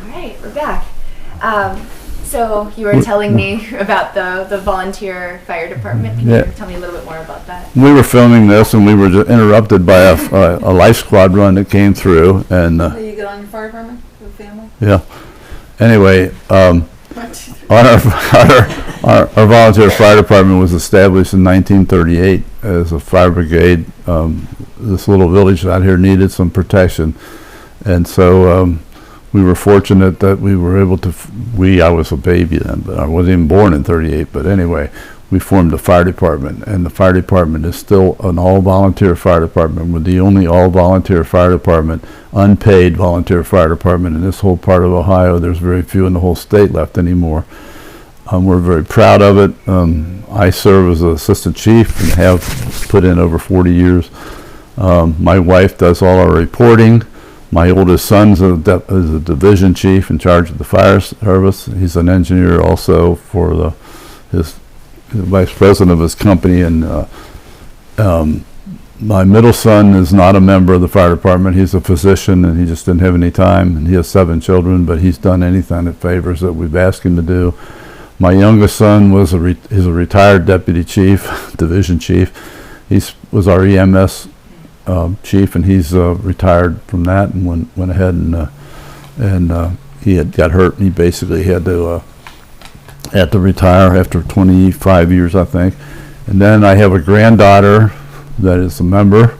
right, we're back. So you were telling me about the volunteer fire department. Can you tell me a little bit more about that? We were filming this, and we were interrupted by a life squad run that came through. And you get on your fire department with family? Yeah. Anyway, our volunteer fire department was established in 1938 as a fire brigade. This little village out here needed some protection, and so we were fortunate that we were able to. I was a baby then, but I wasn't even born in '38. But anyway, we formed the fire department, and the fire department is still an all-volunteer fire department. We're the only all-volunteer fire department, unpaid volunteer fire department in this whole part of Ohio. There's very few in the whole state left anymore. We're very proud of it. I serve as an assistant chief and have put in over 40 years. My wife does all our reporting. My oldest son is a division chief in charge of the fire service. He's an engineer also for his vice president of his company. And my middle son is not a member of the fire department. He's a physician, and he just didn't have any time. And he has 7 children, but he's done anything that favors that we've asked him to do. My youngest son is a retired deputy chief, division chief. He was our EMS chief, and he's retired from that and went ahead and he had got hurt, and he basically had to retire after 25 years, I think. And then I have a granddaughter that is a member,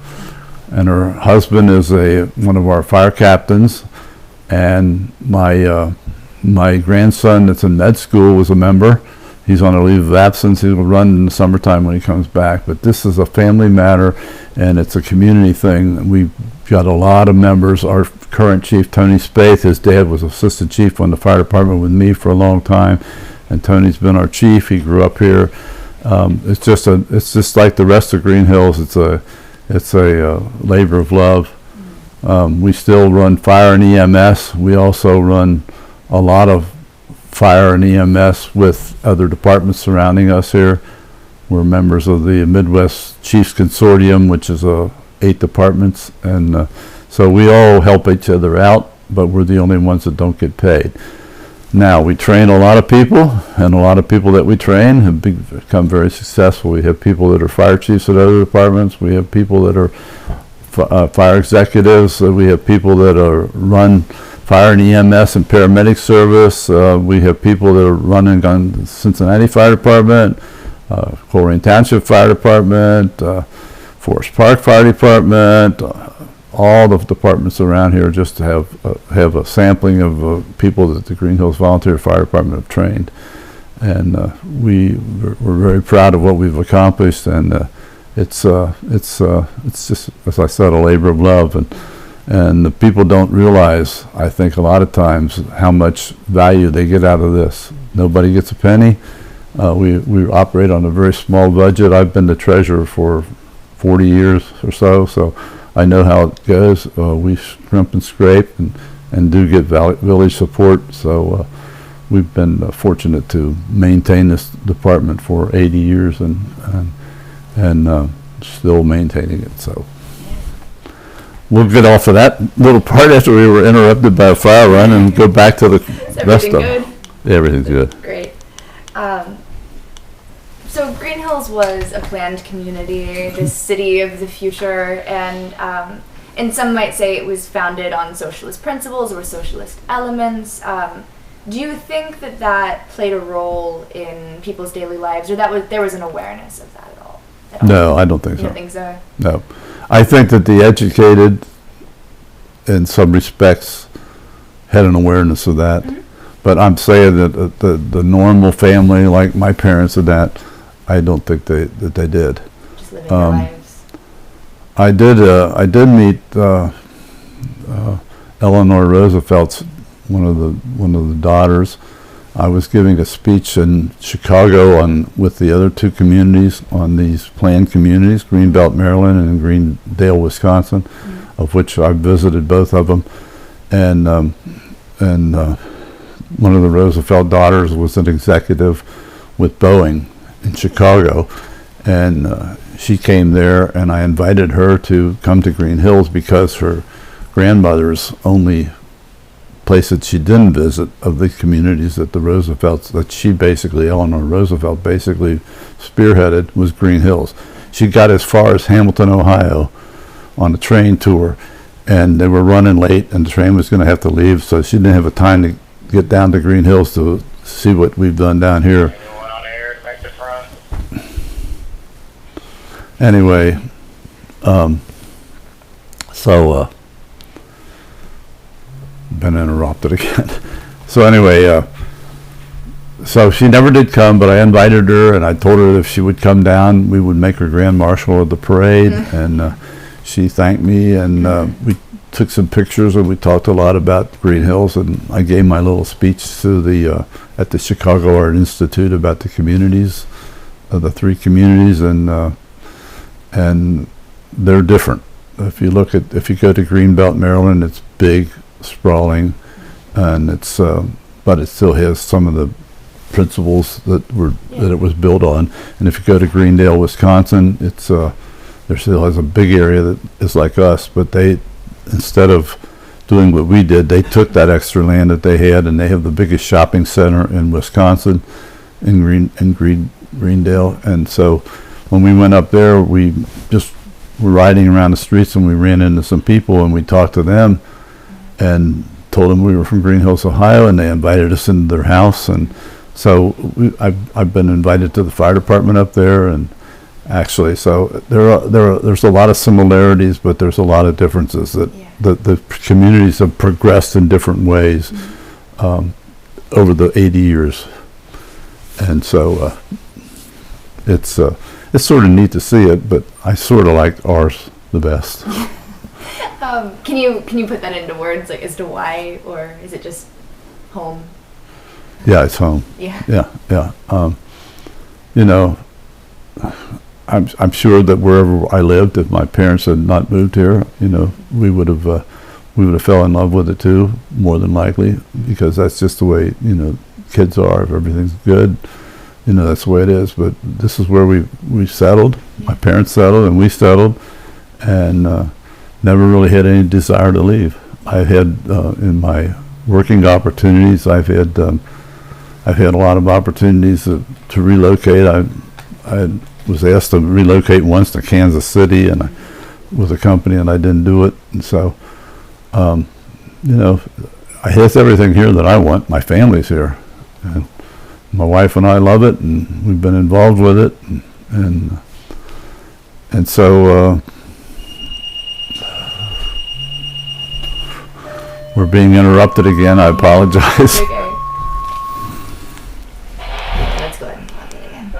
and her husband is one of our fire captains, and my grandson that's in med school was a member. He's on a leave of absence. He will run in the summertime when he comes back. But this is a family matter, and it's a community thing. We've got a lot of members. Our current chief, Tony Spaeth, his dad was assistant chief on the fire department with me for a long time, and Tony's been our chief. He grew up here. It's just like the rest of Greenhills. It's a labor of love. We still run fire and EMS. We also run a lot of fire and EMS with other departments surrounding us here. We're members of the Midwest Chiefs Consortium, which is 8 departments, and so we all help each other out, but we're the only ones that don't get paid. Now, we train a lot of people, and a lot of people that we train have become very successful. We have people that are fire chiefs at other departments. We have people that are fire executives. We have people that run fire and EMS and paramedic service. We have people that are running on Cincinnati Fire Department, Coleraine Township Fire Department, Forest Park Fire Department, all the departments around here just to have a sampling of people that the Greenhills Volunteer Fire Department have trained. And we're very proud of what we've accomplished, and it's just, as I said, a labor of love. And the people don't realize, I think, a lot of times how much value they get out of this. Nobody gets a penny. We operate on a very small budget. I've been the treasurer for 40 years or so I know how it goes. We scrimp and scrape and do get village support. So we've been fortunate to maintain this department for 80 years and still maintaining it. So. We'll get off of that little part after we were interrupted by a fire run and go back to the rest of it. Everything's good. Great. So Greenhills was a planned community, the city of the future, and some might say it was founded on socialist principles or socialist elements. Do you think that played a role in people's daily lives, or there was an awareness of that at all? No, I don't think so. You don't think so? No. I think that the educated, in some respects, had an awareness of that. Mm-hmm. But I'm saying that the normal family, like my parents and that, I don't think they did. Just living their lives. I did meet Eleanor Roosevelt's one of the daughters. I was giving a speech in Chicago with the other 2 communities on these planned communities, Greenbelt, Maryland, and Greendale, Wisconsin, of which I visited both of them. And one of the Roosevelt daughters was an executive with Boeing in Chicago, and she came there, and I invited her to come to Greenhills because her grandmother's only place that she didn't visit of the communities that the Roosevelts, that she basically, Eleanor Roosevelt basically spearheaded, was Greenhills. She got as far as Hamilton, Ohio on a train tour, and they were running late and the train was going to have to leave, so she didn't have a time to get down to Greenhills to see what we've done down here. Anyone on air back to front? Anyway, been interrupted again. So anyway, so she never did come, but I invited her and I told her that if she would come down, we would make her grand marshal of the parade. And she thanked me, and we took some pictures, and we talked a lot about Greenhills, and I gave my little speech to the at the Chicago Art Institute about the communities, the 3 communities, and they're different. If you go to Greenbelt, Maryland, it's big, sprawling, and it's but it still has some of the principles that it was built on. And if you go to Greendale, Wisconsin, it's there still has a big area that is like us, but they, instead of doing what we did, they took that extra land that they had, and they have the biggest shopping center in Wisconsin, in Greendale. And so when we went up there, we just were riding around the streets, and we ran into some people, and we talked to them and told them we were from Greenhills, Ohio, and they invited us into their house. And so I've been invited to the fire department up there, and actually, so there's a lot of similarities, but there's a lot of differences. That the communities have progressed in different ways over the 80 years, and so it's sort of neat to see it. But I sort of like ours the best. Can you put that into words, like as to why, or is it just home? Yeah, it's home. Yeah. Yeah. You know, I'm sure that wherever I lived, if my parents had not moved here, you know, we would have fell in love with it too, more than likely, because that's just the way, you know, kids are. If everything's good, you know, that's the way it is. But this is where we settled. My parents settled, and we settled, and never really had any desire to leave. I had in my working opportunities, I've had a lot of opportunities to relocate. I was asked to relocate once to Kansas City, and with a company, and I didn't do it. And so, you know, I have everything here that I want. My family's here, and my wife and I love it, and we've been involved with it, and so we're being interrupted again. I apologize. Okay. Let's go ahead and pop it again.